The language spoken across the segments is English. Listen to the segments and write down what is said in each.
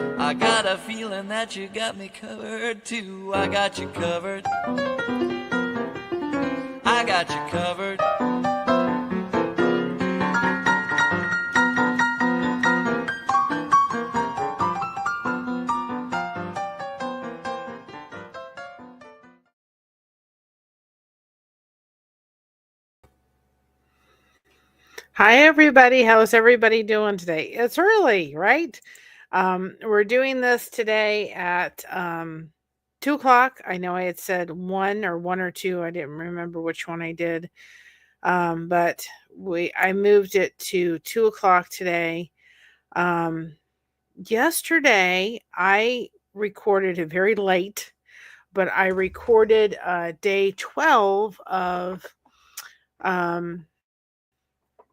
I got a feeling that you got me covered too. I got you covered. I got you covered. Hi, everybody. How's everybody doing today? It's early, right? We're doing this today at 2 o'clock. I know I had said one or two. I didn't remember which one I did, but I moved it to 2 o'clock today. Um, Yesterday, I recorded it very late, but I recorded day 12 of um,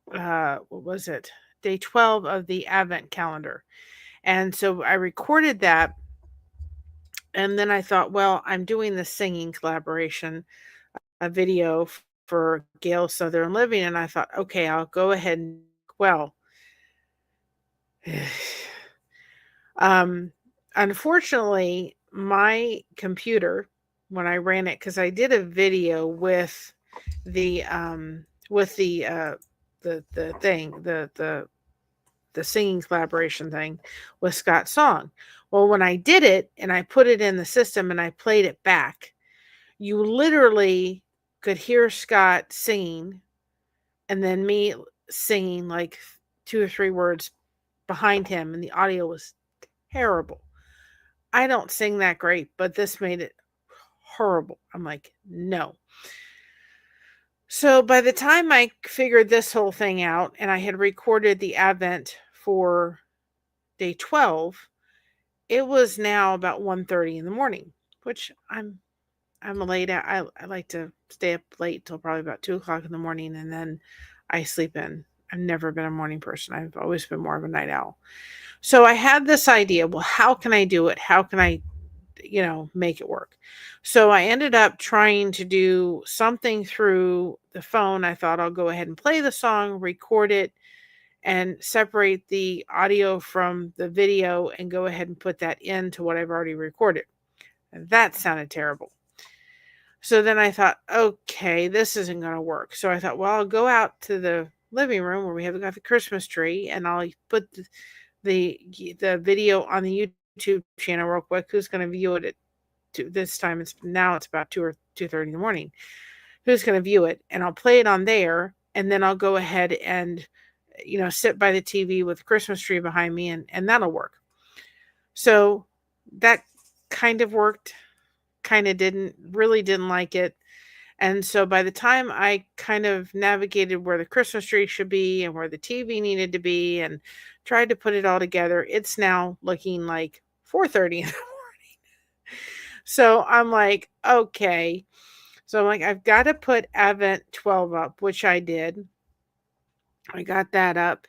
what was it? Day 12 of the Advent calendar. And so I recorded that. And then I thought, well, I'm doing the singing collaboration, a video for Gail Southern Living. And I thought, okay, I'll go ahead and, well, um, unfortunately, my computer, when I ran it, because I did a video the, um, with the thing, the singing collaboration thing with Scott's song. Well, when I did it and I put it in the system and I played it back, you literally could hear Scott singing and then me singing like 2 or 3 words behind him, and the audio was terrible. I don't sing that great, but this made it horrible. I'm like, no. So by the time I figured this whole thing out and I had recorded the Advent for day 12, it was now about 1:30 in the morning, which I'm late at. I like to stay up late till probably about 2 o'clock in the morning, and then I sleep in. I've never been a morning person. I've always been more of a night owl. So I had this idea. Well, how can I do it? How can I, make it work? So I ended up trying to do something through the phone. I thought I'll go ahead and play the song, record it, and separate the audio from the video and go ahead and put that into what I've already recorded. And that sounded terrible. So then I thought, okay, this isn't going to work. So I thought, well, I'll go out to the living room where we have got the Christmas tree, and I'll put the video on the YouTube channel real quick. Who's going to view it at this time? It's about 2:30 in the morning. Who's going to view it? And I'll play it on there, and then I'll go ahead and sit by the TV with the Christmas tree behind me, and that'll work. So that kind of worked, kind of didn't like it. And so by the time I kind of navigated where the Christmas tree should be and where the TV needed to be and tried to put it all together, it's now looking like 4:30 in the morning. So I'm like, okay. So I'm like, I've got to put Advent 12 up, which I did. I got that up,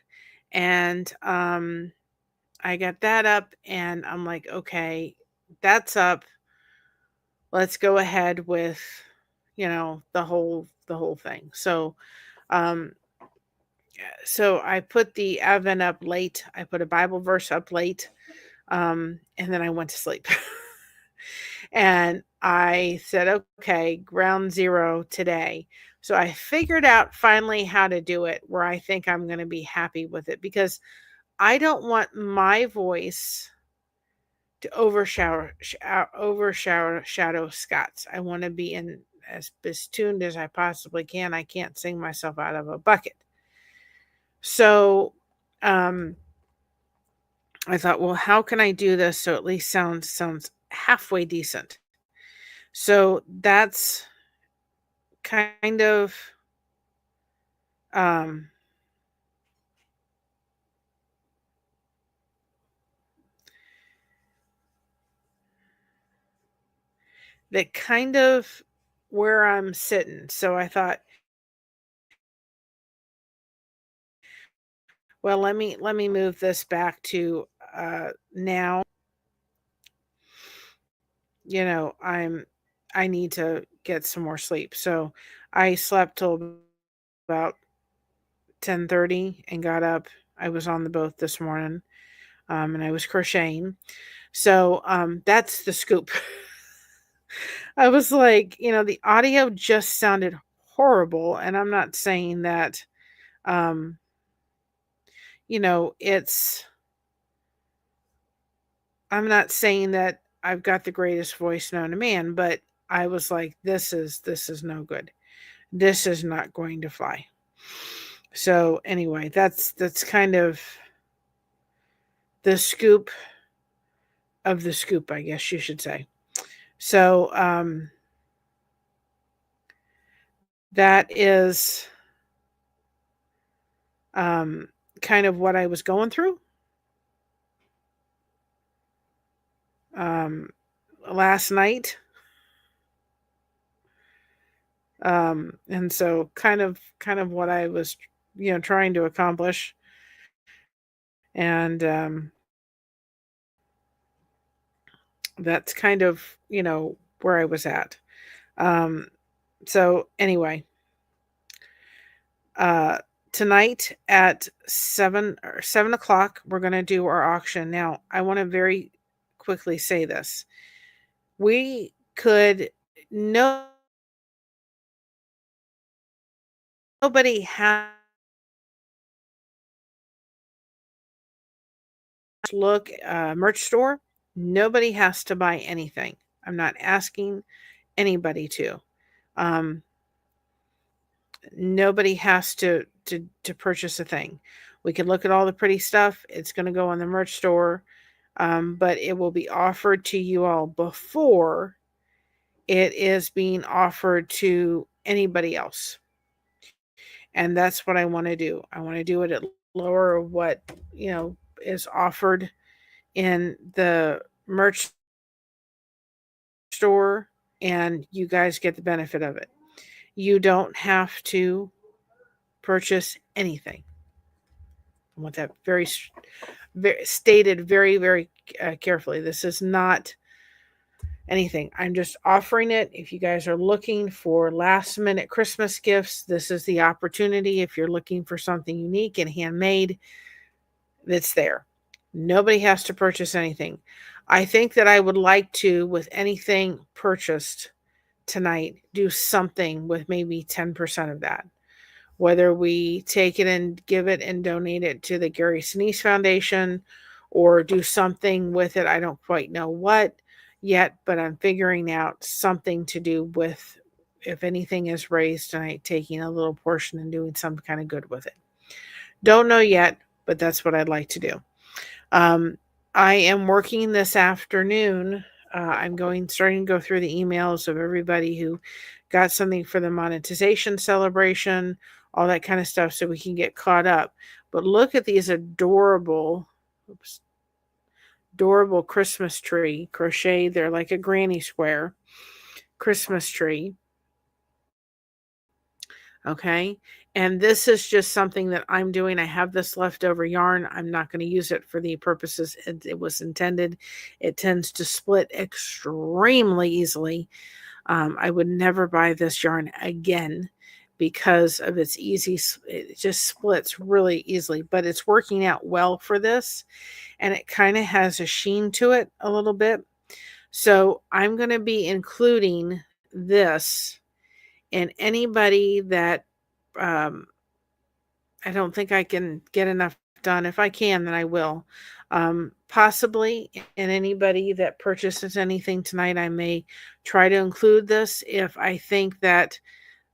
and I got that up, and I'm like, okay, that's up. Let's go ahead with, the whole thing. Um, so I put the Advent up late. I put a Bible verse up late, and then I went to sleep. And I said, okay, ground zero today. So I figured out finally how to do it where I think I'm going to be happy with it, because I don't want my voice to overshadow Scott's. I want to be in as tuned as I possibly can. I can't sing myself out of a bucket. So um, I thought, well, how can I do this so at least sounds halfway decent? So that's kind of um, that kind of where I'm sitting. So I thought, well, let me move this back to now. I need to get some more sleep. So I slept till about 10:30 and got up. I was on the boat this morning. and I was crocheting. So that's the scoop. I was like, the audio just sounded horrible, and I'm not saying that, um, it's I'm not saying that I've got the greatest voice known to man, but I was like, this is no good. This is not going to fly. So anyway, that's kind of the scoop of the scoop, I guess you should say. So that is um, kind of what I was going through um, last night. And so kind of what I was trying to accomplish. And that's kind of where I was at. Um, so anyway, uh, tonight at 7 o'clock, we're going to do our auction. Now, I want to very quickly say this: we could no nobody has to look merch store. Nobody has to buy anything. I'm not asking anybody to. Um, Nobody has to purchase a thing. We can look at all the pretty stuff. It's going to go on the merch store, but it will be offered to you all before it is being offered to anybody else. And that's what I want to do. I want to do it at lower what is offered in the merch store, and you guys get the benefit of it. You don't have to purchase anything. I want that very stated very, very carefully. This is not anything. I'm just offering it. If you guys are looking for last minute Christmas gifts, this is the opportunity. If you're looking for something unique and handmade, that's there. Nobody has to purchase anything. I think that I would like to, with anything purchased tonight, do something with maybe 10% of that. Whether we take it and give it and donate it to the Gary Sinise Foundation or do something with it. I don't quite know what yet, but I'm figuring out something to do with, if anything is raised tonight, taking a little portion and doing some kind of good with it. Don't know yet, but that's what I'd like to do. I am working this afternoon. Starting to go through the emails of everybody who got something for the monetization celebration, all that kind of stuff, so we can get caught up. But look at these adorable Christmas tree crochet. They're like a granny square Christmas tree. Okay. And this is just something that I'm doing. I have this leftover yarn. I'm not going to use it for the purposes it was intended. It tends to split extremely easily. I would never buy this yarn again because of its it just splits really easily, but it's working out well for this. And it kind of has a sheen to it a little bit. So I'm going to be including this, and anybody that um, I don't think I can get enough done. If I can, then I will. Possibly, and anybody that purchases anything tonight, I may try to include this if I think that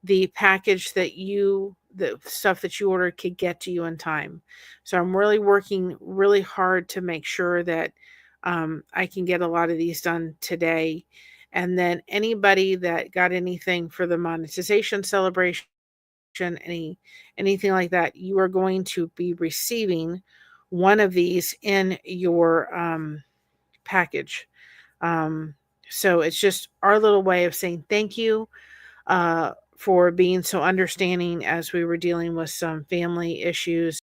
the package the stuff that you ordered could get to you in time. So I'm really working really hard to make sure that I can get a lot of these done today. And then anybody that got anything for the monetization celebration, anything like that, you are going to be receiving one of these in your package. Um, so it's just our little way of saying thank you for being so understanding as we were dealing with some family issues.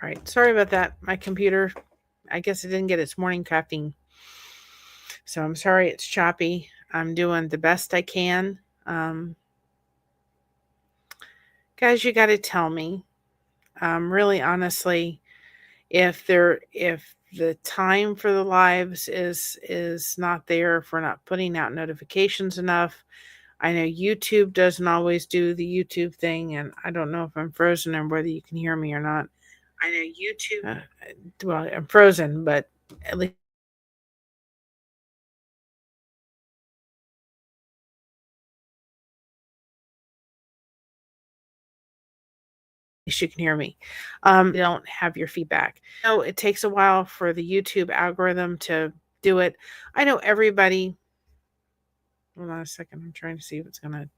All right. Sorry about that. My computer, I guess it didn't get its morning caffeine. So I'm sorry it's choppy. I'm doing the best I can. Guys, you got to tell me, really honestly, if the time for the lives is not there, if we're not putting out notifications enough. I know YouTube doesn't always do the YouTube thing, and I don't know if I'm frozen and whether you can hear me or not. I know YouTube. Well, I'm frozen, but at least you can hear me. They don't have your feedback. No, it takes a while for the YouTube algorithm to do it. I know everybody. Hold on a second. I'm trying to see if it's gonna.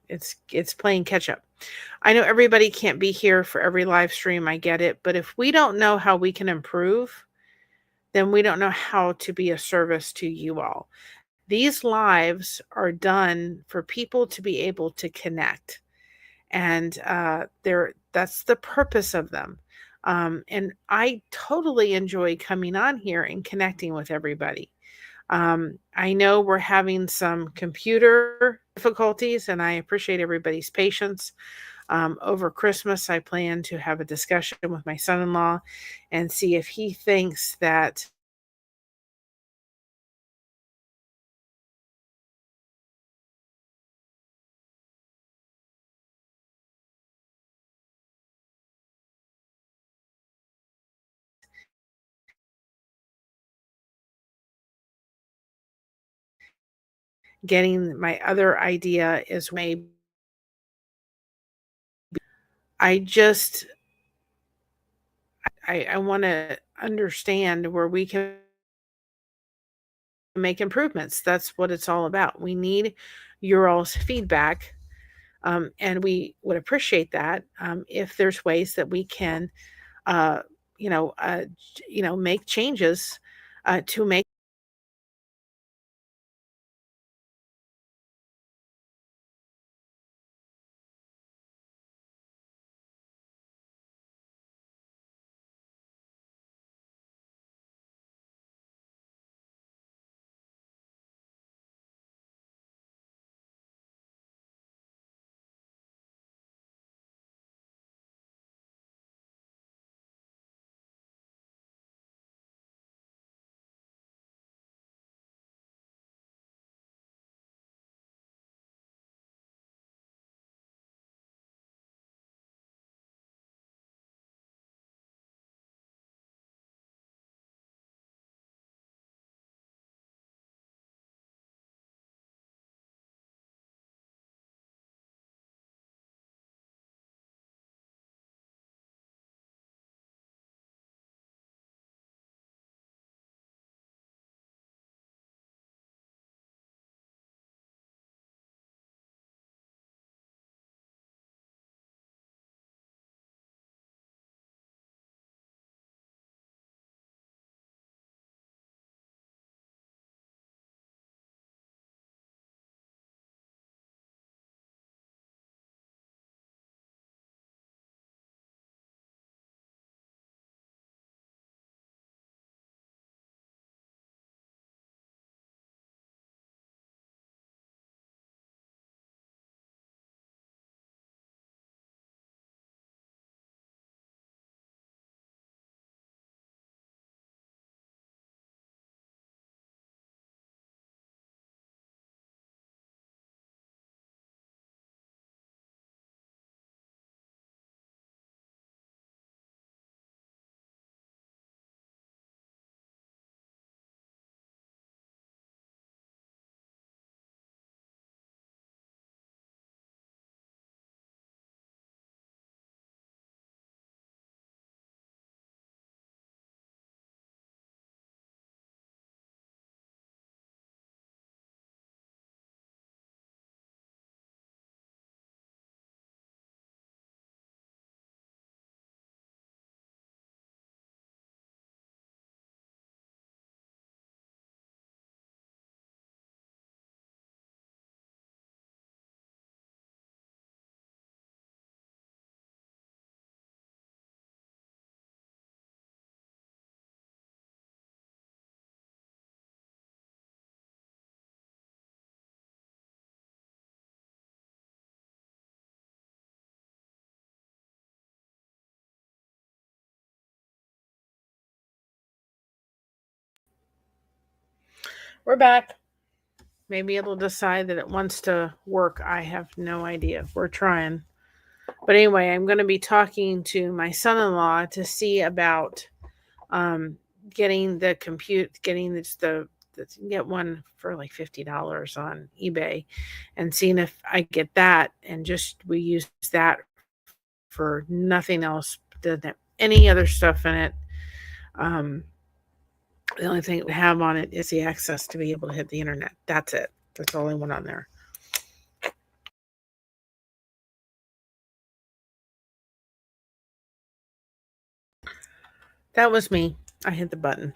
It's playing catch up. I know everybody can't be here for every live stream. I get it, but if we don't know how we can improve, then we don't know how to be a service to you all. These lives are done for people to be able to connect, and that's the purpose of them. And I totally enjoy coming on here and connecting with everybody. I know we're having some computer difficulties, and I appreciate everybody's patience. Over Christmas, I plan to have a discussion with my son in law and see if he thinks that getting my other idea is maybe I just I want to understand where we can make improvements. That's what it's all about. We need your all's feedback, and we would appreciate that if there's ways that we can, uh, make changes to make We're back. Maybe it'll decide that it wants to work. I have no idea. We're trying. But anyway, I'm going to be talking to my son-in-law to see about um, getting the getting get one for like $50 on eBay, and seeing if I get that, and just we use that for nothing else. Doesn't have any other stuff in it. Um, the only thing it would have on it is the access to be able to hit the internet. That's it. That's all I want on there. That was me. I hit the button.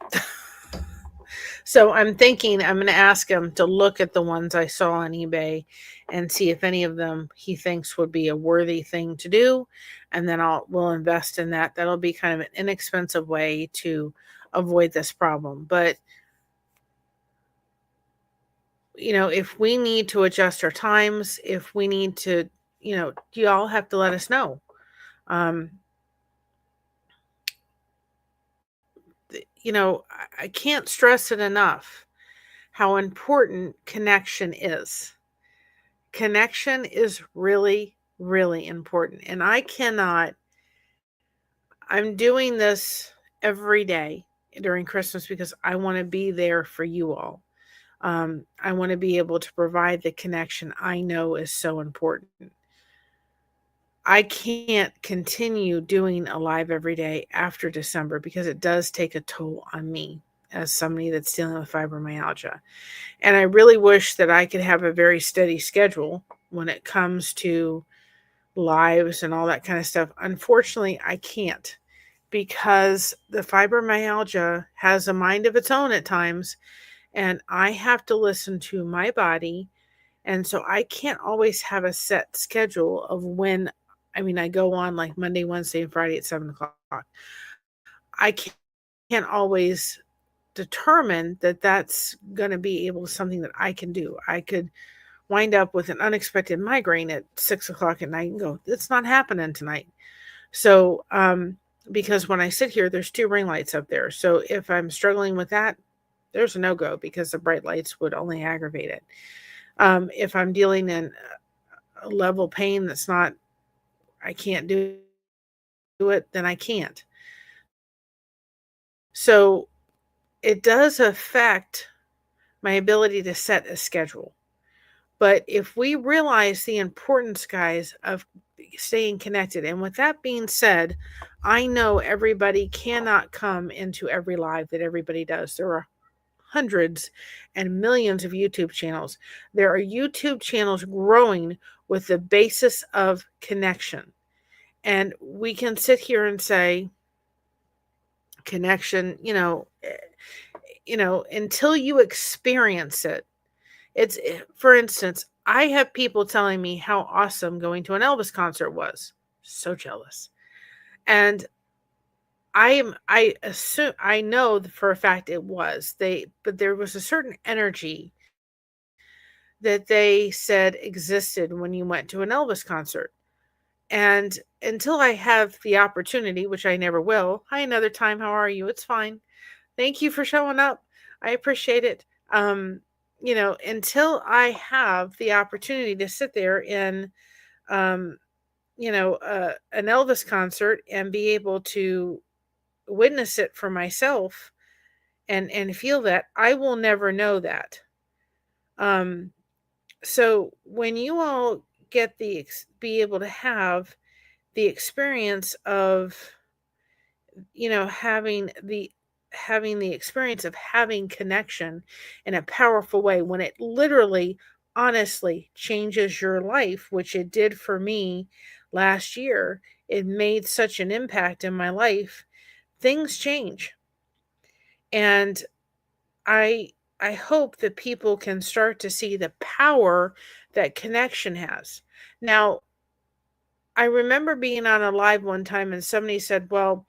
So I'm thinking I'm going to ask him to look at the ones I saw on eBay and see if any of them he thinks would be a worthy thing to do, and then we'll invest in that. That'll be kind of an inexpensive way to avoid this problem. But if we need to adjust our times, if we need to, you all have to let us know. Um, I can't stress it enough how important connection is. Connection is really, really important. And I'm doing this every day during Christmas because I want to be there for you all. I want to be able to provide the connection I know is so important. I can't continue doing a live every day after December because it does take a toll on me as somebody that's dealing with fibromyalgia. And I really wish that I could have a very steady schedule when it comes to lives and all that kind of stuff. Unfortunately, I can't, because the fibromyalgia has a mind of its own at times, and I have to listen to my body. And so I can't always have a set schedule of when, I go on like Monday, Wednesday, and Friday at 7 o'clock. I can't always determine that that's going to be able to something that I can do. I could wind up with an unexpected migraine at 6 o'clock at night and go, it's not happening tonight. So, because when I sit here, there's 2 ring lights up there. So if I'm struggling with that, there's a no-go, because the bright lights would only aggravate it. If I'm dealing in a level pain that's not, I can't do it, then I can't. So it does affect my ability to set a schedule. But if we realize the importance, guys, of staying connected, and with that being said, I know everybody cannot come into every live that everybody does. There are hundreds and millions of YouTube channels. There are YouTube channels growing with the basis of connection. And we can sit here and say, connection, until you experience it. For instance, I have people telling me how awesome going to an Elvis concert was. So jealous. And I assume, I know for a fact it was. But there was a certain energy that they said existed when you went to an Elvis concert. And until I have the opportunity, which I never will. Hi, another time. How are you? It's fine. Thank you for showing up. I appreciate it. Until I have the opportunity to sit there in, um, an Elvis concert and be able to witness it for myself and feel that, I will never know that. Um, so when you all get be able to have the experience of, having the experience of having connection in a powerful way, when it literally, honestly changes your life, which it did for me last year. It made such an impact in my life. Things change. And I I hope that people can start to see the power that connection has. Now, I remember being on a live one time and somebody said, well,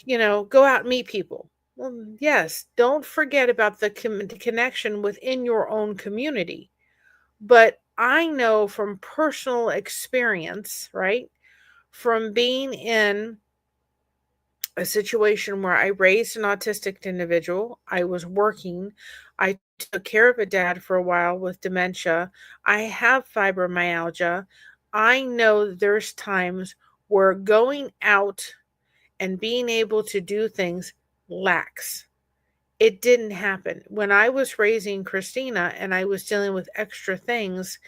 go out and meet people. Well, yes, don't forget about the connection within your own community. But I know from personal experience, right? From being in a situation where I raised an autistic individual. I was working. I took care of a dad for a while with dementia. I have fibromyalgia. I know that there's times where going out and being able to do things lacks. It didn't happen. When I was raising Christina and I was dealing with extra things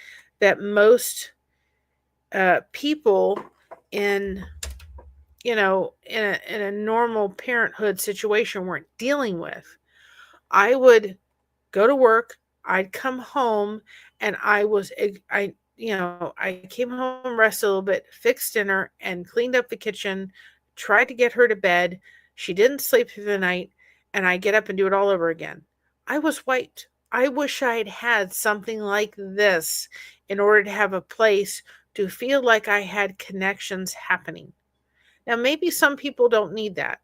that most people in in a normal parenthood situation weren't dealing with. I would go to work, I'd come home, and I came home, rested a little bit, fixed dinner, and cleaned up the kitchen, tried to get her to bed. She didn't sleep through the night, and I get up and do it all over again. I was wiped. I wish I'd had something like this in order to have a place to feel like I had connections happening. Now, maybe some people don't need that,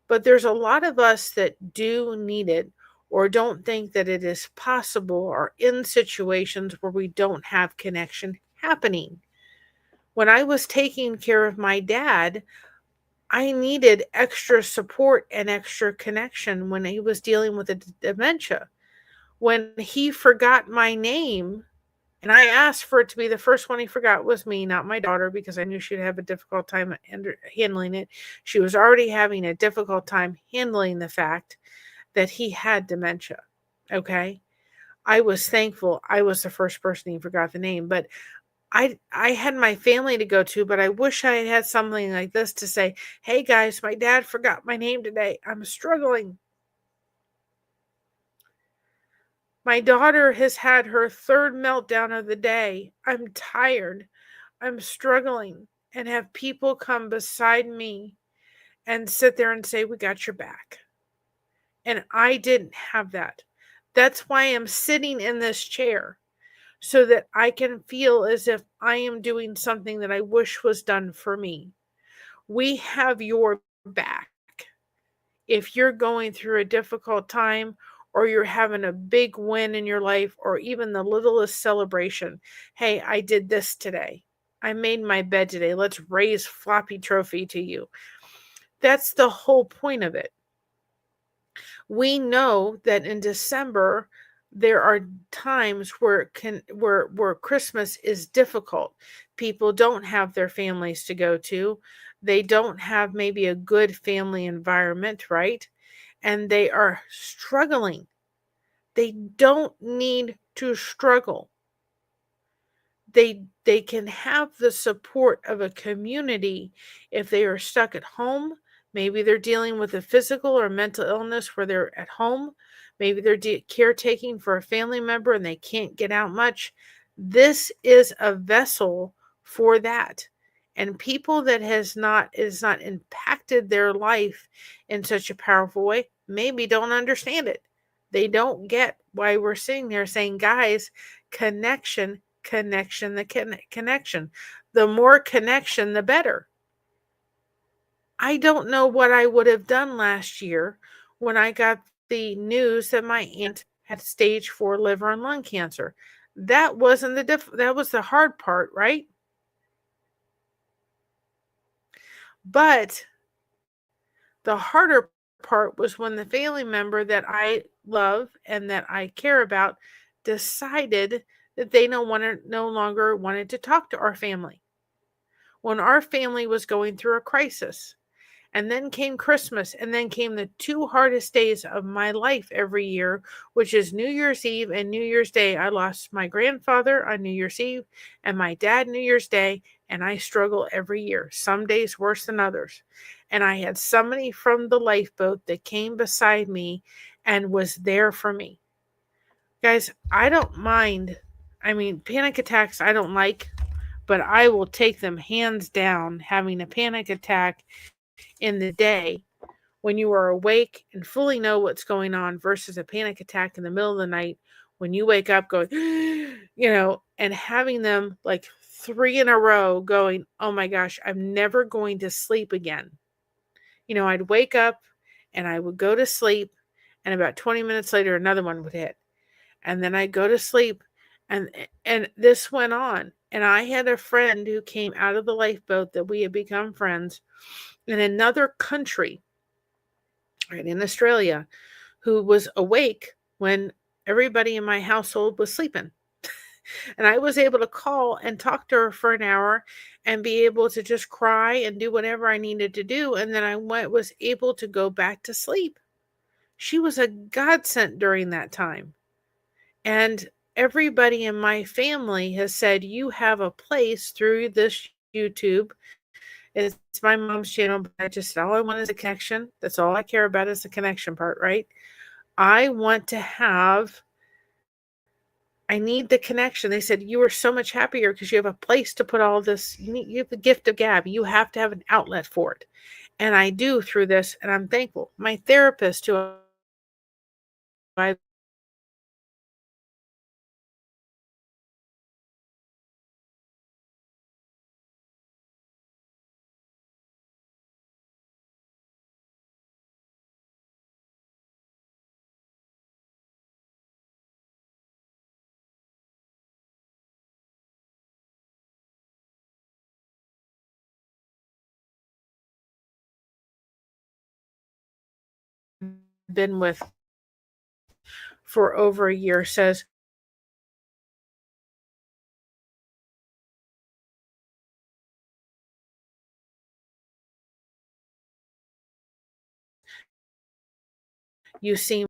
but there's a lot of us that do need it or don't think that it is possible or in situations where we don't have connection happening. When I was taking care of my dad, I needed extra support and extra connection when he was dealing with a dementia. When he forgot my name, and I asked for it to be the first one he forgot was me, not my daughter, because I knew she'd have a difficult time handling it. She was already having a difficult time handling the fact that he had dementia. Okay. I was thankful I was the first person he forgot the name, but I had my family to go to, but I wish I had had something like this to say, hey guys, my dad forgot my name today. I'm struggling. My daughter has had her third meltdown of the day. I'm tired. I'm struggling, and have people come beside me and sit there and say, we got your back. And I didn't have that. That's why I'm sitting in this chair, so that I can feel as if I am doing something that I wish was done for me. We have your back. If you're going through a difficult time, or you're having a big win in your life, or even the littlest celebration. Hey, I did this today. I made my bed today. Let's raise floppy trophy to you. That's the whole point of it. We know that in December there are times where Christmas is difficult. People don't have their families to go to. They don't have maybe a good family environment, right? And they are struggling. They don't need to struggle. They can have the support of a community if they are stuck at home. Maybe they're dealing with a physical or mental illness where they're at home. Maybe they're caretaking for a family member and they can't get out much. This is a vessel for that. And people that is not impacted their life in such a powerful way maybe don't understand it. They don't get why we're sitting there saying, guys, connection, connection, connection. The more connection, the better. I don't know what I would have done last year when I got the news that my aunt had stage 4 liver and lung cancer. That wasn't that was the hard part, right? But the harder part was when the family member that I love and that I care about decided that they no longer wanted to talk to our family. When our family was going through a crisis. And then came Christmas, and then came the two hardest days of my life every year, which is New Year's Eve and New Year's Day. I lost my grandfather on New Year's Eve and my dad New Year's Day, and I struggle every year, some days worse than others. And I had somebody from the lifeboat that came beside me and was there for me. Guys, I don't mind. I mean, panic attacks I don't like, but I will take them hands down. Having a panic attack in the day when you are awake and fully know what's going on versus a panic attack in the middle of the night when you wake up going, and having them like 3 in a row going, oh my gosh, I'm never going to sleep again. I'd wake up and I would go to sleep, and about 20 minutes later, another one would hit. And then I'd go to sleep, and this went on. And I had a friend who came out of the lifeboat that we had become friends. in another country, right, in Australia, who was awake when everybody in my household was sleeping. And I was able to call and talk to her for an hour and be able to just cry and do whatever I needed to do. And then was able to go back to sleep. She was a godsend during that time. And everybody in my family has said, you have a place through this YouTube. It's my mom's channel, but all I want is a connection. That's all I care about is the connection part, right? I want to have I need the connection. They said, you are so much happier because you have a place to put all this. You have the gift of gab. You have to have an outlet for it. And I do through this, and I'm thankful. My therapist, who I've been with for over a year, says, you seem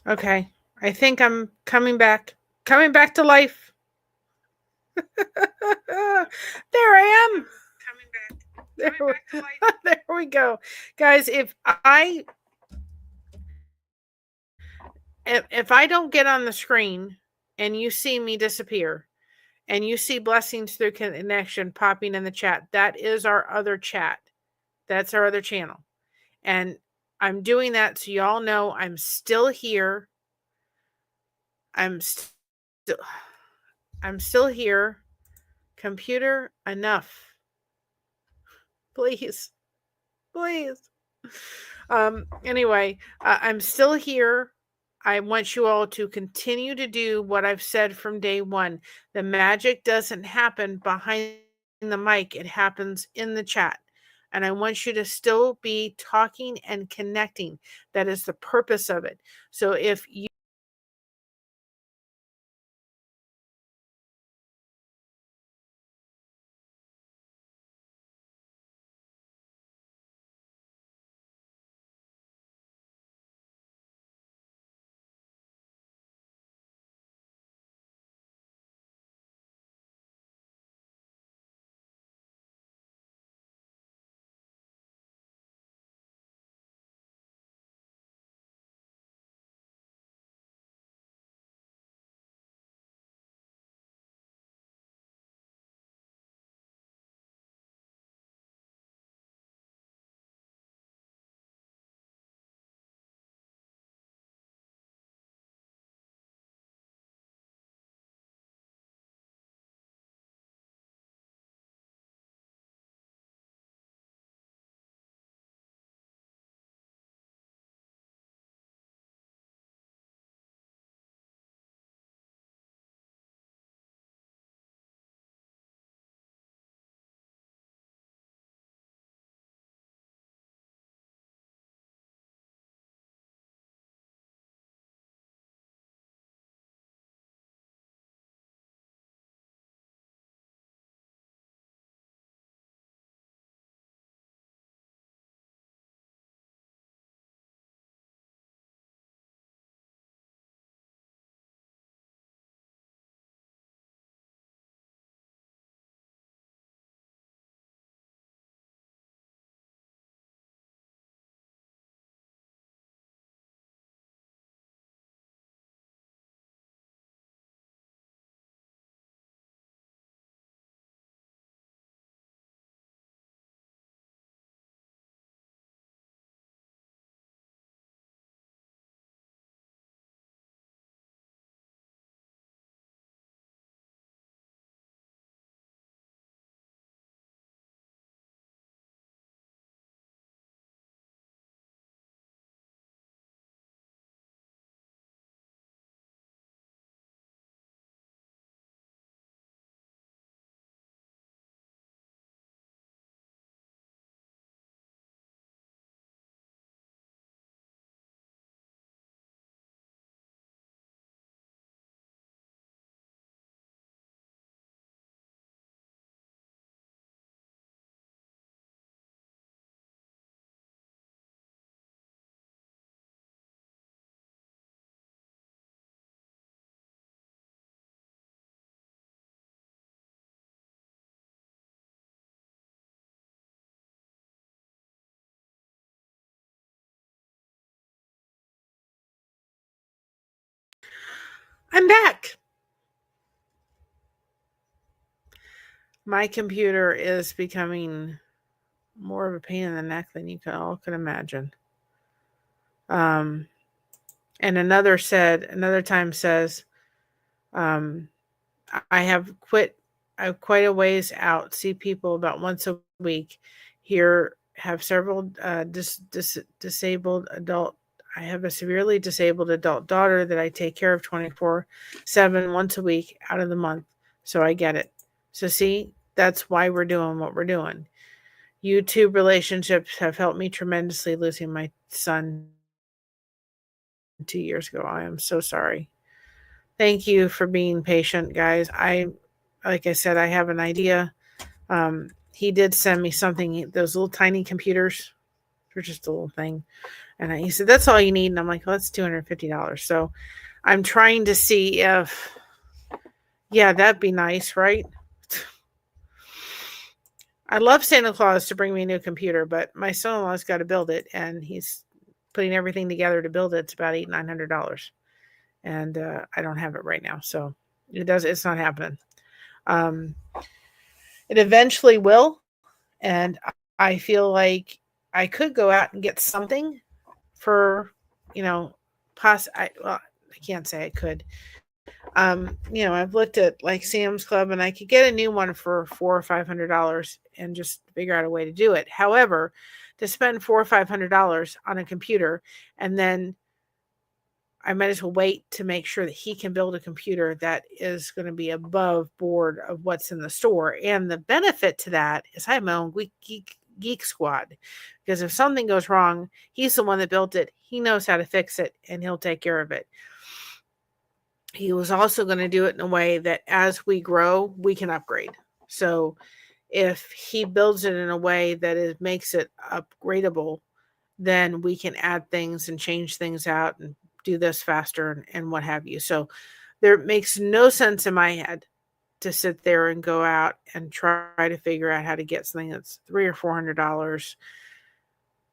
okay. I think I'm coming back to life. There I am. There, there we go. Guys, if I don't get on the screen and you see me disappear and you see blessings through connection popping in the chat, that is our other chat. That's our other channel. And I'm doing that so y'all know I'm still here. I'm still here. Computer, enough. Please. Please. Anyway, I'm still here. I want you all to continue to do what I've said from day one. The magic doesn't happen behind the mic, it happens in the chat. and I want you to still be talking and connecting. That is the purpose of it. So if you I'm back. My computer is becoming more of a pain in the neck than you all could imagine. And another time says, um, I have quit. I'm quite a ways out. See people about once a week. Here have several disabled adult. I have a severely disabled adult daughter that I take care of 24/7 once a week out of the month. So I get it. So see, that's why we're doing what we're doing. YouTube relationships have helped me tremendously losing my son 2 years ago. I am so sorry. Thank you for being patient, guys. Like I said, I have an idea. He did send me something, those little tiny computers. They're just a little thing. And he said, that's all you need. And I'm like, well, that's $250. So I'm trying to see if, yeah, that'd be nice, right? I love Santa Claus to bring me a new computer, but my son-in-law's got to build it, and he's putting everything together to build it. It's about $900, and I don't have it right now, so it's not happening. It eventually will, and I feel like I could go out and get something for, I can't say I could. I've looked at like Sam's Club, and I could get a new one for $400 or $500 and just figure out a way to do it. However, to spend $400 or $500 on a computer, and then I might as well wait to make sure that he can build a computer that is going to be above board of what's in the store. And the benefit to that is I have my own geek squad, because if something goes wrong, he's the one that built it. He knows how to fix it, and he'll take care of it. He was also going to do it in a way that as we grow, we can upgrade. So if he builds it in a way that it makes it upgradable, then we can add things and change things out and do this faster and what have you. So there makes no sense in my head to sit there and go out and try to figure out how to get something that's $300 or $400.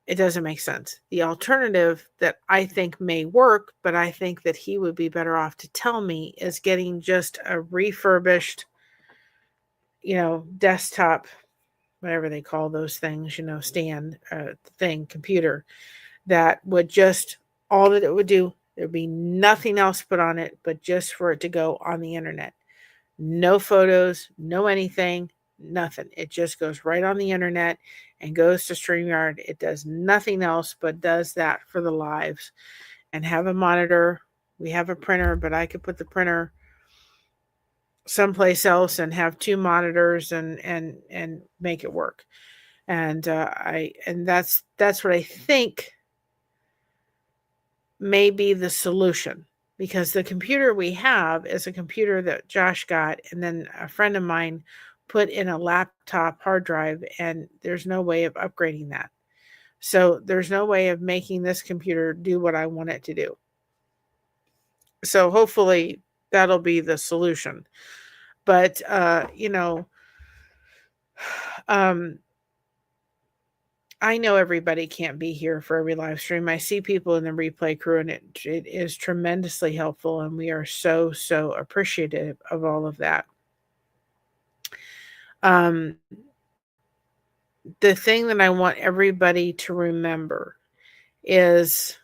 It doesn't make sense. The alternative that I think may work, but I think that he would be better off to tell me, is getting just a refurbished, desktop, whatever they call those things, stand, computer, that would just, all that it would do, there'd be nothing else put on it, but just for it to go on the internet. No photos, no anything, nothing. It just goes right on the internet and goes to StreamYard. It does nothing else but does that for the lives. And have a monitor. We have a printer, but I could put the printer someplace else and have 2 monitors and make it work. And that's what I think may be the solution, because the computer we have is a computer that Josh got, and then a friend of mine put in a laptop hard drive, and there's no way of upgrading that. So there's no way of making this computer do what I want it to do. So hopefully that'll be the solution. But I know everybody can't be here for every live stream. I see people in the replay crew, and it is tremendously helpful, and we are so appreciative of all of that. The thing that I want everybody to remember is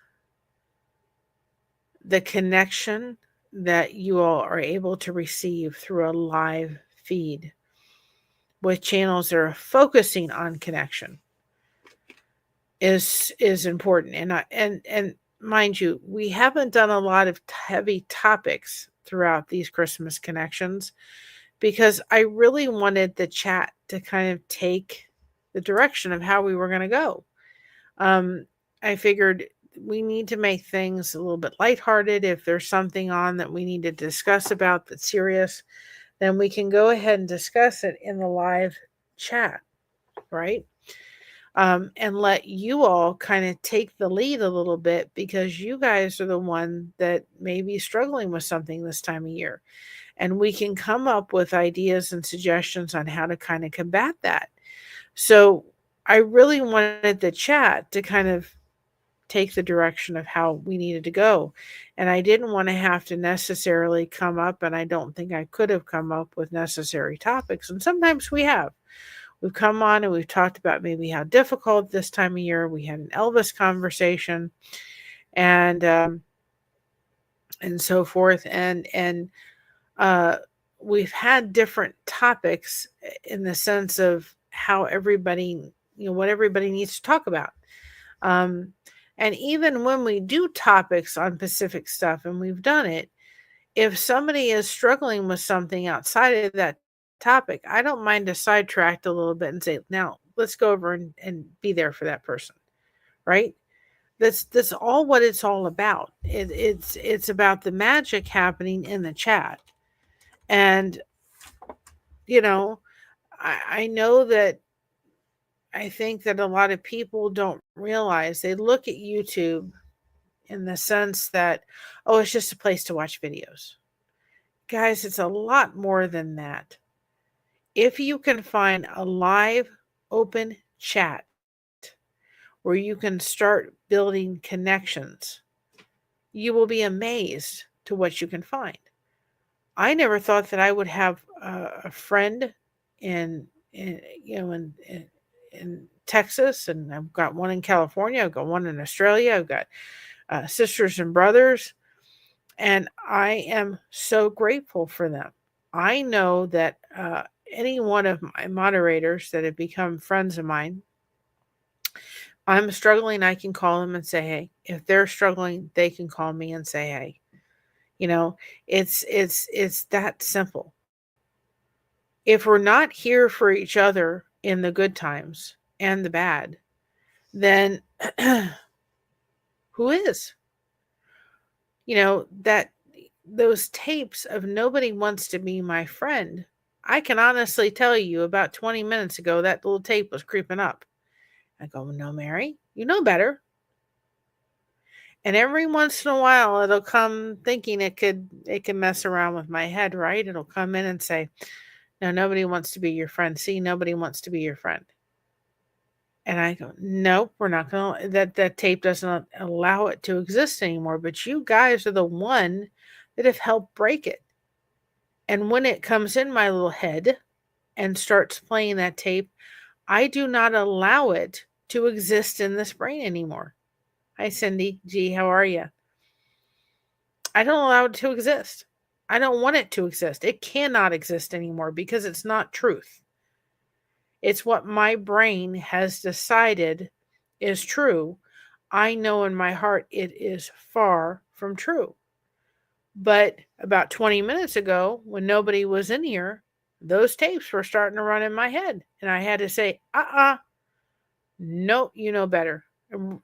the connection that you all are able to receive through a live feed with channels that are focusing on connection is important. And mind you, we haven't done a lot of heavy topics throughout these Christmas connections, because I really wanted the chat to kind of take the direction of how we were going to go. I figured we need to make things a little bit lighthearted. If there's something on that we need to discuss about that's serious, then we can go ahead and discuss it in the live chat, right? And let you all kind of take the lead a little bit, because you guys are the one that may be struggling with something this time of year. And we can come up with ideas and suggestions on how to kind of combat that. So I really wanted the chat to kind of take the direction of how we needed to go. And I didn't want to have to necessarily come up, and I don't think I could have come up with necessary topics. And sometimes we have. We've come on and we've talked about maybe how difficult this time of year. We had an Elvis conversation and so forth. And we've had different topics in the sense of how everybody, what everybody needs to talk about. And even when we do topics on specific stuff, and we've done it, if somebody is struggling with something outside of that topic, I don't mind to sidetrack a little bit and say, now let's go over and be there for that person, right? That's all what it's all about. It's about the magic happening in the chat. And I know that I think that a lot of people don't realize, they look at YouTube in the sense that, oh, it's just a place to watch videos. Guys, it's a lot more than that. If you can find a live open chat where you can start building connections, you will be amazed to what you can find. I never thought that I would have a friend in Texas, and I've got one in California, I've got one in Australia, I've got sisters and brothers, and I am so grateful for them. I know that any one of my moderators that have become friends of mine, I'm struggling, I can call them and say, hey. If they're struggling, they can call me and say, hey. It's that simple. If we're not here for each other in the good times, and the bad, then who is? That those tapes of nobody wants to be my friend. I can honestly tell you about 20 minutes ago that little tape was creeping up. I go, "No, Mary, you know better." And every once in a while it'll come thinking it can mess around with my head, right? It'll come in and say, "No, nobody wants to be your friend. See, nobody wants to be your friend." And I go, "Nope, we're not gonna that tape doesn't allow it to exist anymore. But you guys are the one that have helped break it." And when it comes in my little head and starts playing that tape, I do not allow it to exist in this brain anymore. Hi, Cindy G, how are you? I don't allow it to exist. I don't want it to exist. It cannot exist anymore because it's not truth. It's what my brain has decided is true. I know in my heart it is far from true. But about 20 minutes ago, when nobody was in here, those tapes were starting to run in my head. And I had to say, no, you know better.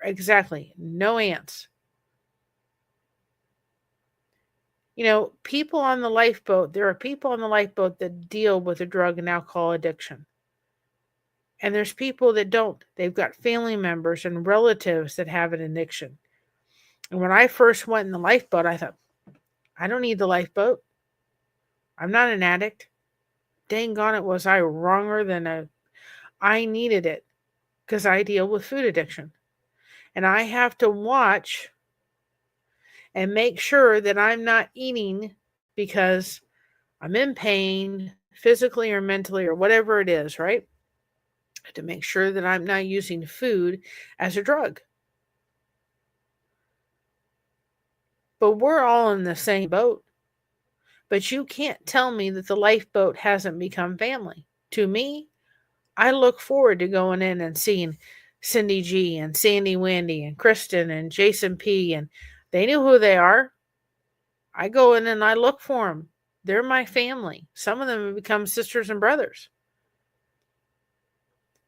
Exactly. No ants. People on the lifeboat, there are people on the lifeboat that deal with a drug and alcohol addiction. And there's people that don't. They've got family members and relatives that have an addiction. And when I first went in the lifeboat, I thought, I don't need the lifeboat. I'm not an addict. Dang on it, was I wronger than I needed it because I deal with food addiction. And I have to watch and make sure that I'm not eating because I'm in pain, physically or mentally or whatever it is, right? To make sure that I'm not using food as a drug. But we're all in the same boat. But you can't tell me that the lifeboat hasn't become family. To me, I look forward to going in and seeing Cindy G and Sandy Wendy and Kristen and Jason P. And they knew who they are. I go in and I look for them. They're my family. Some of them have become sisters and brothers.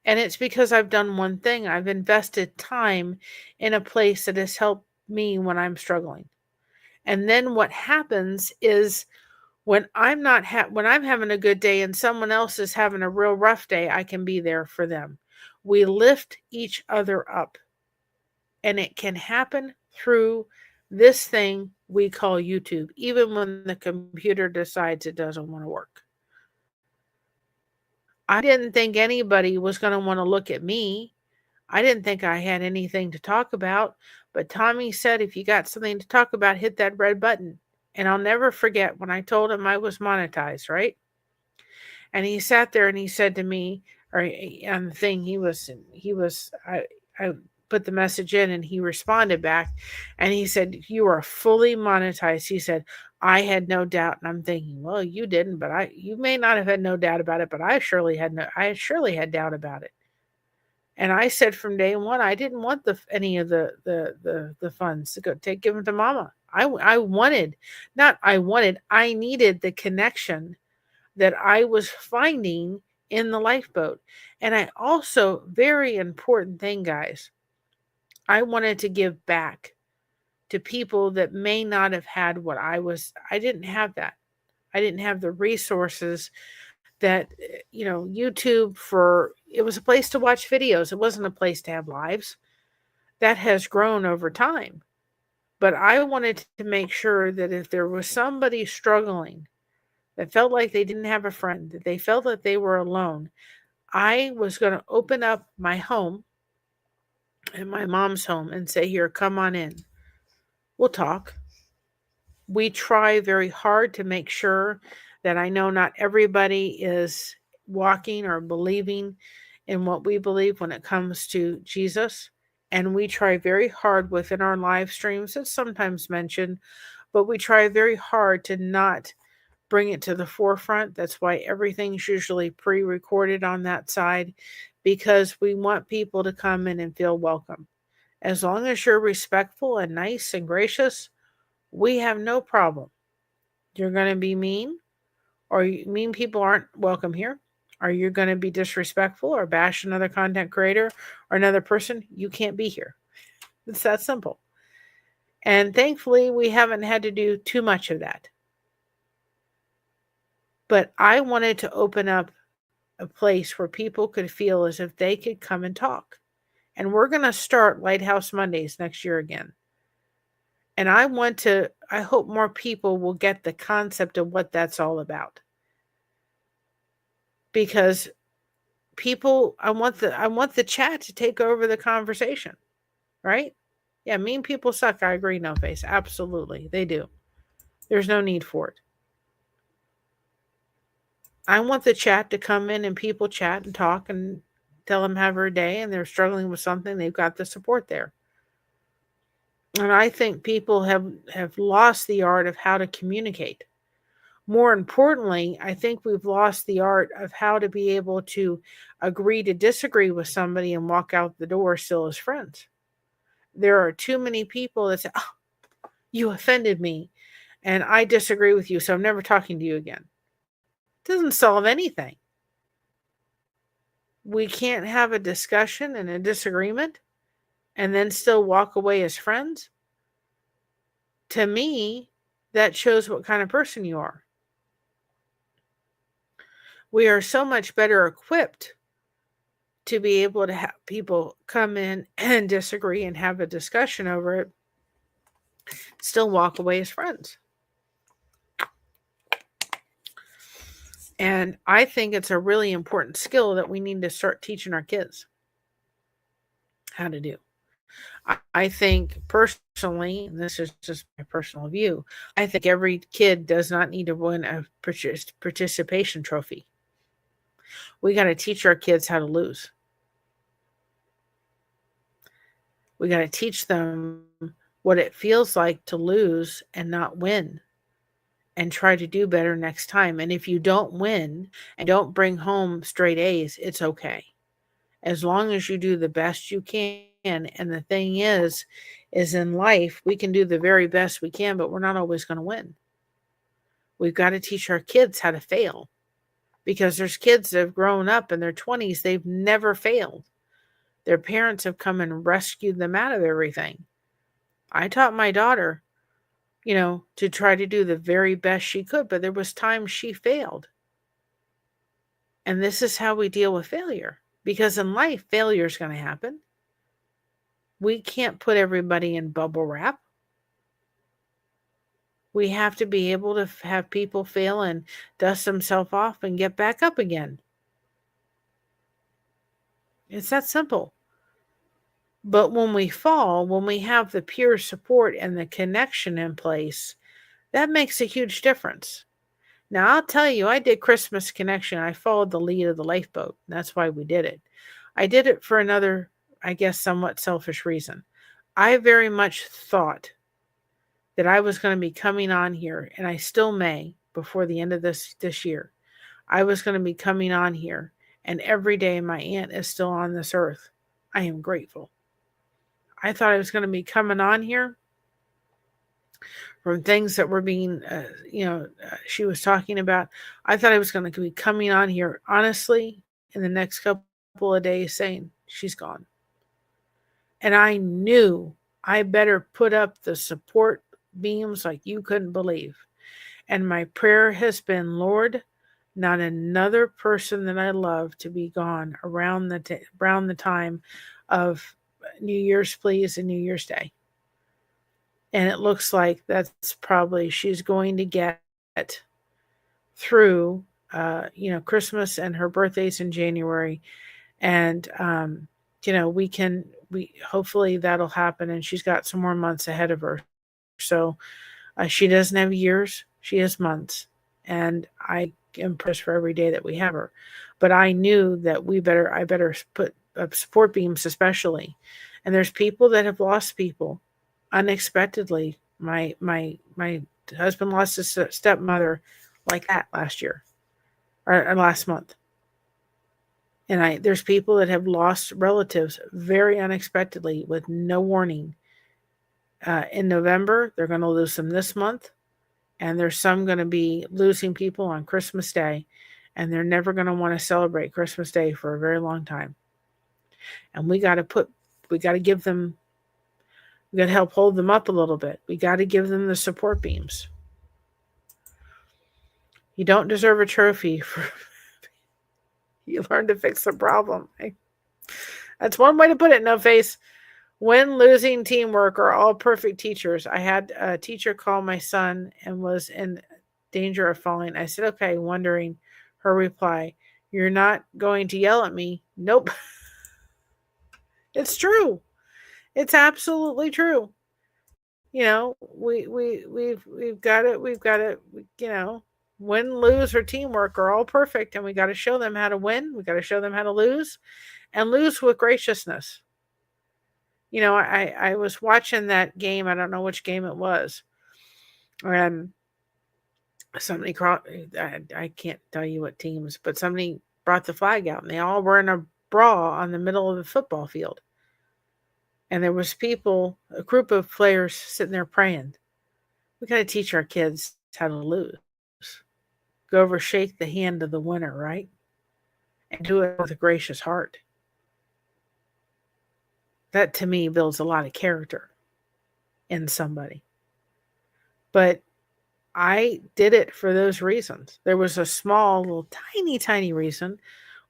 And it's because I've done one thing. I've invested time in a place that has helped me when I'm struggling. And then what happens is when I'm not when I'm having a good day and someone else is having a real rough day, I can be there for them. We lift each other up. And it can happen through this thing we call YouTube, even when the computer decides it doesn't want to work. I didn't think anybody was going to want to look at me. I didn't think I had anything to talk about, but Tommy said, if you got something to talk about, hit that red button. And I'll never forget when I told him I was monetized, right? And he sat there and he said to me, or on the thing, I put the message in and he responded back and he said, "You are fully monetized." He said, "I had no doubt." And I'm thinking, well, you didn't, but you may not have had no doubt about it, but I surely had doubt about it. And I said from day one, I didn't want any of the funds to give them to Mama. I needed the connection that I was finding in the lifeboat. And I also, very important thing, guys, I wanted to give back to people that may not have had what I didn't have that. I didn't have the resources that, YouTube it was a place to watch videos. It wasn't a place to have lives. That has grown over time. But I wanted to make sure that if there was somebody struggling that felt like they didn't have a friend, that they felt that they were alone, I was going to open up my home and my mom's home and say, "Here, come on in. We'll talk." We try very hard to make sure that I know not everybody is walking or believing in what we believe when it comes to Jesus. And we try very hard within our live streams, it's sometimes mentioned, but we try very hard to not bring it to the forefront. That's why everything's usually pre-recorded on that side, because we want people to come in and feel welcome. As long as you're respectful and nice and gracious, we have no problem. You're going to be mean, or mean people aren't welcome here. Are you going to be disrespectful or bash another content creator or another person? You can't be here. It's that simple. And thankfully, we haven't had to do too much of that. But I wanted to open up a place where people could feel as if they could come and talk. And we're going to start Lighthouse Mondays next year again. And I hope more people will get the concept of what that's all about. Because I want the chat to take over the conversation, right? Yeah, mean people suck. I agree, No Face. Absolutely. They do. There's no need for it. I want the chat to come in and people chat and talk and tell them have a day and they're struggling with something. They've got the support there. And I think people have lost the art of how to communicate. More importantly, I think we've lost the art of how to be able to agree to disagree with somebody and walk out the door still as friends. There are too many people that say, oh, you offended me and I disagree with you, so I'm never talking to you again. It doesn't solve anything. We can't have a discussion and a disagreement and then still walk away as friends. To me, that shows what kind of person you are. We are so much better equipped to be able to have people come in and disagree and have a discussion over it, still walk away as friends. And I think it's a really important skill that we need to start teaching our kids how to do. I think personally, and this is just my personal view, I think every kid does not need to win a participation trophy. We got to teach our kids how to lose. We got to teach them what it feels like to lose and not win and try to do better next time. And if you don't win and don't bring home straight A's, it's okay. As long as you do the best you can. And the thing is in life, we can do the very best we can, but we're not always going to win. We've got to teach our kids how to fail, because there's kids that have grown up in their 20s. They've never failed. Their parents have come and rescued them out of everything. I taught my daughter, to try to do the very best she could, but there was times she failed. And this is how we deal with failure, because in life, failure is going to happen. We can't put everybody in bubble wrap. We have to be able to have people fail and dust themselves off and get back up again. It's that simple. But when we fall, when we have the peer support and the connection in place, that makes a huge difference. Now, I'll tell you, I did Christmas Connection. I followed the lead of the lifeboat. That's why we did it. I did it for another, I guess, somewhat selfish reason. I very much thought that I was going to be coming on here, and I still may before the end of this year. I was going to be coming on here, and every day my aunt is still on this earth. I am grateful. I thought I was going to be coming on here from things that were being, she was talking about. I thought I was going to be coming on here, honestly, in the next couple of days saying, she's gone. And I knew I better put up the support beams like you couldn't believe. And my prayer has been, Lord, not another person that I love to be gone around the time of New Year's, please, and New Year's Day. And it looks like that's probably she's going to get through, Christmas and her birthday's in January. And, we hopefully that'll happen. And she's got some more months ahead of her. So she doesn't have years. She has months. And I am pressed for every day that we have her. But I knew that I better put up support beams, especially. And there's people that have lost people unexpectedly. My husband lost his stepmother like that last year or last month. And there's people that have lost relatives very unexpectedly with no warning. In November, they're going to lose them this month. And there's some going to be losing people on Christmas Day. and they're never going to want to celebrate Christmas Day for a very long time. And we got to give them, we got to help hold them up a little bit. We got to give them the support beams. You don't deserve a trophy for you learn to fix the problem. That's one way to put it, No Face. When losing teamwork are all perfect teachers. I had a teacher call my son and was in danger of falling. I said, okay, wondering her reply. You're not going to yell at me? Nope. It's true. It's absolutely true. We've got it. Win, lose, or teamwork are all perfect, and we got to show them how to win. We got to show them how to lose, and lose with graciousness. I was watching that game. I don't know which game it was. And somebody I can't tell you what teams, but somebody brought the flag out and they all were in a brawl on the middle of the football field. And there was a group of players sitting there praying. We got to teach our kids how to lose. Go over, shake the hand of the winner, right? And do it with a gracious heart. That to me builds a lot of character in somebody. But I did it for those reasons. There was a small, little, tiny reason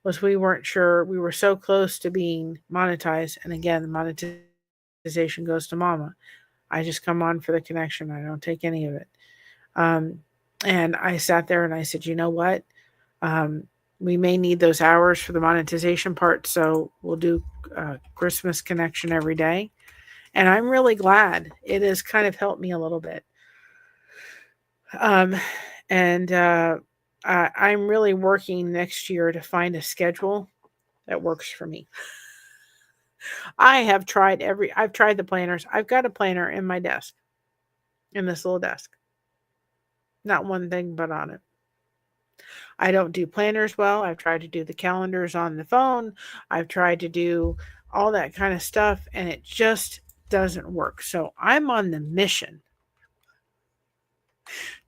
was we weren't sure. We were so close to being monetized. And again, the monetization goes to mama. I just come on for the connection. I don't take any of it. And I sat there and I said, you know what? We may need those hours for the monetization part. So we'll do Christmas connection every day. And I'm really glad it has kind of helped me a little bit. I'm really working next year to find a schedule that works for me. I've tried the planners. I've got a planner in my desk, in this little desk. Not one thing but on it. I don't do planners well. I've tried to do the calendars on the phone. I've tried to do all that kind of stuff, and it just doesn't work. So I'm on the mission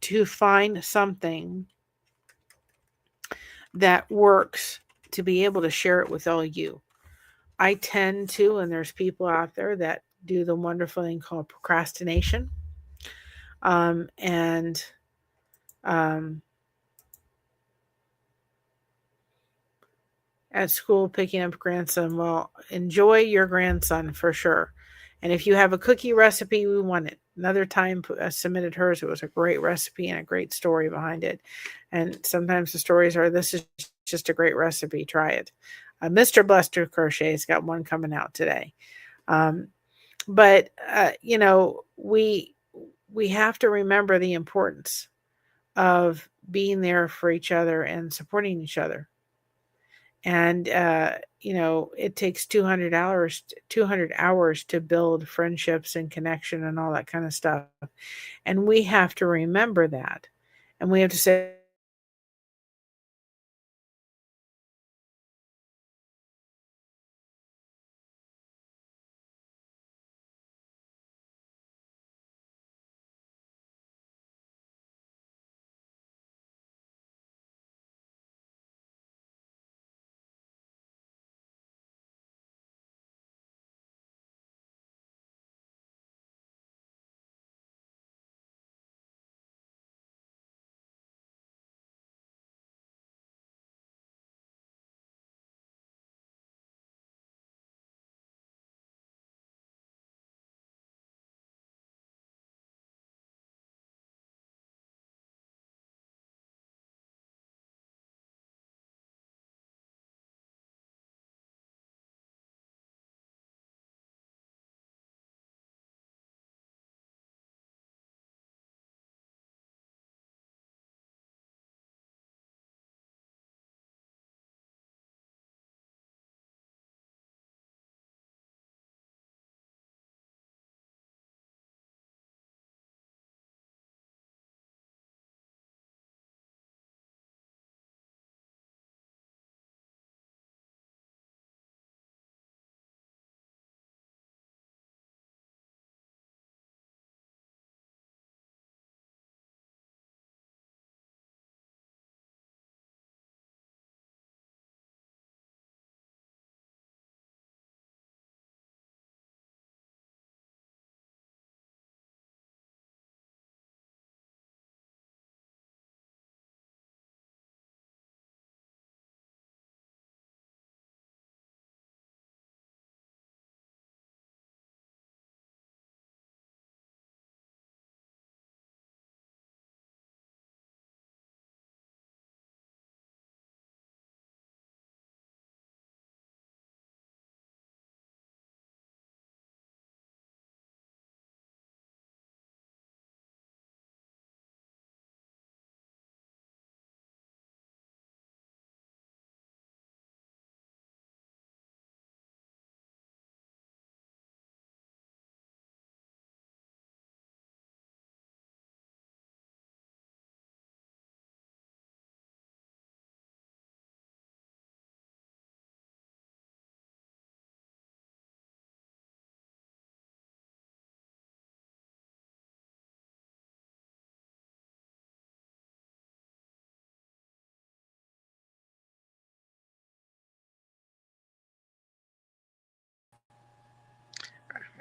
to find something that works to be able to share it with all you. I tend to, and there's people out there that do the wonderful thing called procrastination. And at school, picking up grandson. Well, enjoy your grandson for sure. And if you have a cookie recipe, we want it. Another time submitted hers. It was a great recipe and a great story behind it. And sometimes the stories are, this is just a great recipe. Try it. Mr. Buster Crochet's got one coming out today. But we have to remember the importance of being there for each other and supporting each other. And it takes 200 hours to build friendships and connection and all that kind of stuff. And we have to remember that. And we have to say,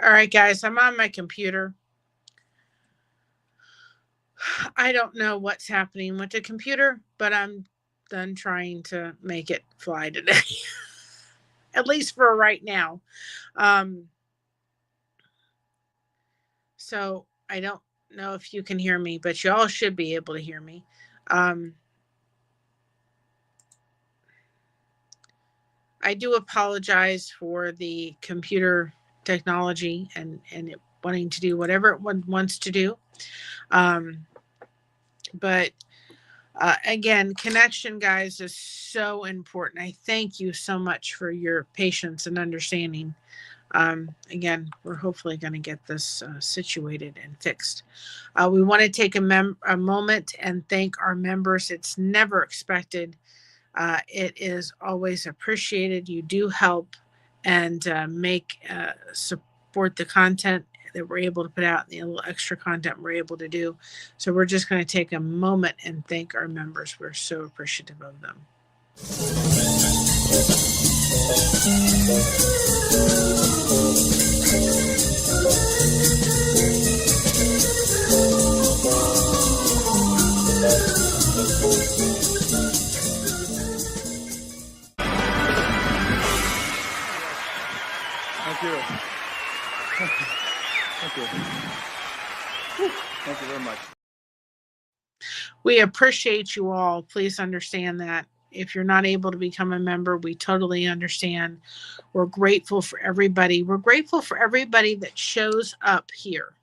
All right, guys, I'm on my computer. I don't know what's happening with the computer, but I'm done trying to make it fly today, at least for right now. Um, so I don't know if you can hear me, but you all should be able to hear me. I do apologize for the computer technology and it wanting to do whatever it wants to do. But again, connection, guys, is so important. I thank you so much for your patience and understanding. Again, we're hopefully going to get this situated and fixed. We want to take a moment and thank our members. It's never expected. It is always appreciated. You do help and support the content that we're able to put out, the little extra content we're able to do. So we're just going to take a moment and thank our members. We're so appreciative of them. Thank you. Thank you. Thank you very much. We appreciate you all. Please understand that. If you're not able to become a member, we totally understand. We're grateful for everybody. We're grateful for everybody that shows up here.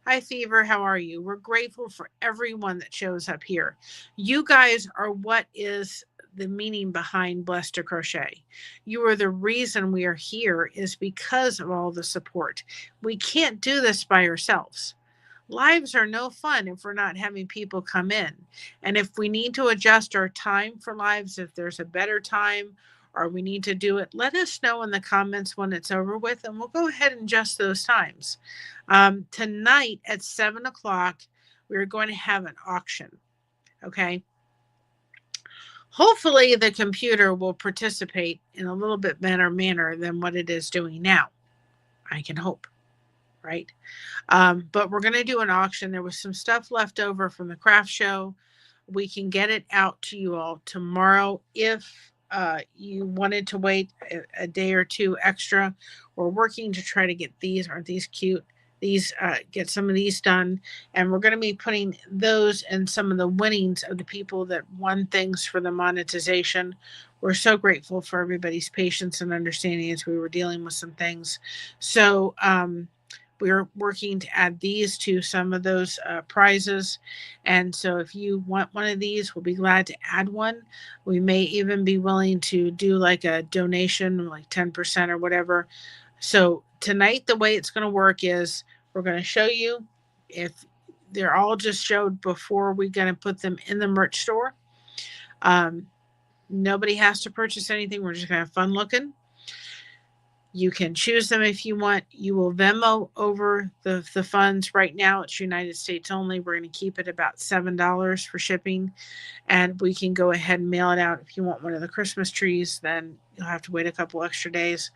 Hi, Fever. How are you? We're grateful for everyone that shows up here. You guys are what is the meaning behind Blessed to Crochet. You are the reason we are here is because of all the support. We can't do this by ourselves. Lives are no fun if we're not having people come in. And if we need to adjust our time for lives, if there's a better time or we need to do it, let us know in the comments when it's over with, and we'll go ahead and adjust those times. Tonight at 7 o'clock, we're going to have an auction. Okay. Hopefully the computer will participate in a little bit better manner than what it is doing now. I can hope. Right? But we're going to do an auction. There was some stuff left over from the craft show. We can get it out to you all tomorrow. If you wanted to wait a day or two extra, we're working to try to get these. Aren't these cute? These get some of these done, and we're going to be putting those and some of the winnings of the people that won things for the monetization. We're so grateful for everybody's patience and understanding as we were dealing with some things. So we're working to add these to some of those prizes. And so if you want one of these, we'll be glad to add one. We may even be willing to do like a donation, like 10% or whatever. So tonight, the way it's going to work is we're going to show you if they're all just showed before we're going to put them in the merch store. Nobody has to purchase anything. We're just going to have fun looking. You can choose them if you want. You will Venmo over the funds. Right now, it's United States only. We're going to keep it about $7 for shipping. And we can go ahead and mail it out. If you want one of the Christmas trees, then you'll have to wait a couple extra days.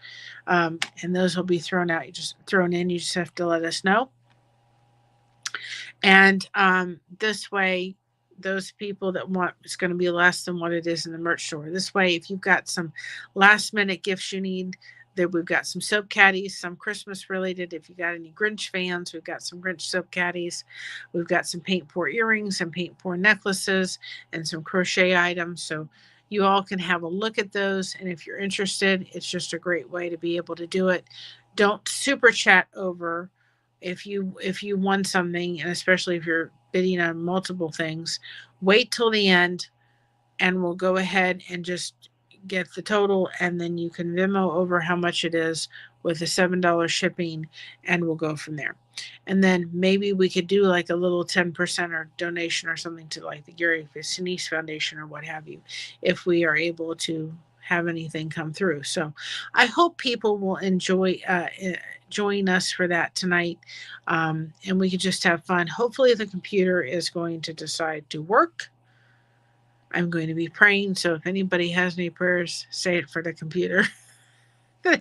And those will be thrown out. You just thrown in. You just have to let us know. And this way, those people that want, it's going to be less than what it is in the merch store. This way, if you've got some last minute gifts you need, that we've got some soap caddies, some Christmas related. If you got any Grinch fans, we've got some Grinch soap caddies. We've got some paint pour earrings and paint pour necklaces and some crochet items. So you all can have a look at those. And if you're interested, it's just a great way to be able to do it. Don't super chat over if you won something, and especially if you're bidding on multiple things. Wait till the end and we'll go ahead and just get the total, and then you can Venmo over how much it is with the $7 shipping, and we'll go from there. And then maybe we could do like a little 10% or donation or something to like the Gary Sinise Foundation or what have you, if we are able to have anything come through. So I hope people will enjoy join us for that tonight, and we could just have fun. Hopefully the computer is going to decide to work. I'm going to be praying, so if anybody has any prayers, say it for the computer.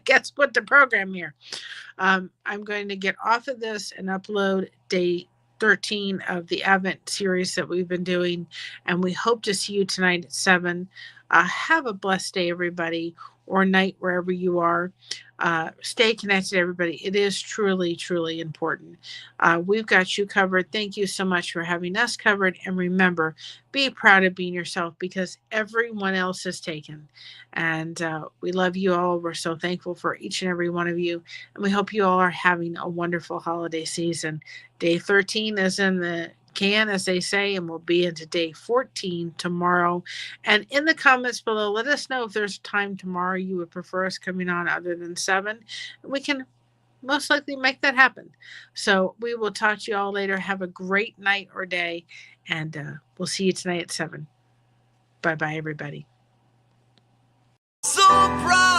Guess what the program here. I'm going to get off of this and upload day 13 of the Advent series that we've been doing. And we hope to see you tonight at 7. Have a blessed day, everybody, or night, wherever you are. Stay connected, everybody. It is truly, truly important. We've got you covered. Thank you so much for having us covered. And remember, be proud of being yourself, because everyone else is taken. And we love you all. We're so thankful for each and every one of you. And we hope you all are having a wonderful holiday season. Day 13 is in the can, as they say, and we'll be into day 14 tomorrow. And in the comments below, let us know if there's time tomorrow you would prefer us coming on other than 7. And we can most likely make that happen. So we will talk to you all later. Have a great night or day, and we'll see you tonight at 7. Bye-bye, everybody. So proud.